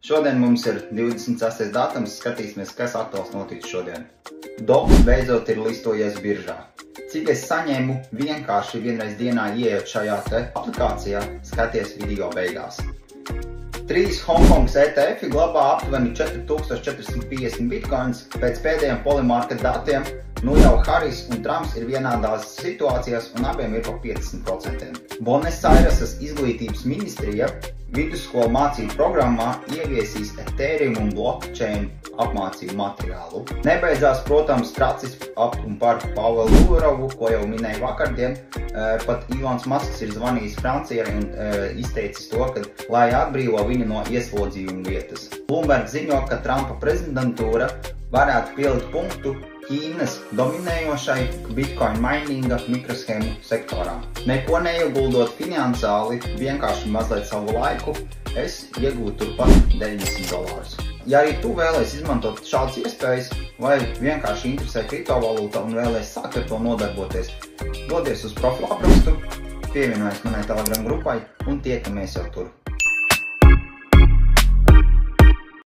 Šodien mums ir 26. datums, skatīsimies, kas aktuāls notiks šodien. Doks beidzot ir listojies biržā. Cik es saņēmu, vienkārši vienreiz dienā ieejot šajā aplikācijā, skaties video beigās. 3 Hongkongas ETF glabā aptuveni 4450 bitcoins. Pēc pēdējiem Polymarket datiem, nu jau Harijs un Trumps ir vienādās situācijās un abiem ir pa 50%. Buenos Airesas izglītības ministrija vidusskolu mācību programmā ieviesīs Ethereum un blockchain apmācību materiālu. Nebeidzās, protams, tracis ap un par Pavelu Durovu, ko jau minēju vakardien. Pat Ilons Masks ir zvanījis Francijai un izteicis to, ka lai atbrīvo viņu no ieslodzījuma vietas. Bloomberg ziņo, ka Trumpa prezidentūra varētu pielikt punktu Ķīnas dominējošai bitcoin mininga mikroshēmu sektorā. Neko neieguldot finansiāli, vienkārši mazliet savu laiku, es iegūtu turpat $90. Ja arī tu vēlies izmantot šādas iespējas, vai vienkārši interesē kriptovalūta un vēlies sākt ar to nodarboties, dodies uz profila aprakstu, pievienojies manai Telegram grupai un tiekamies jau tur.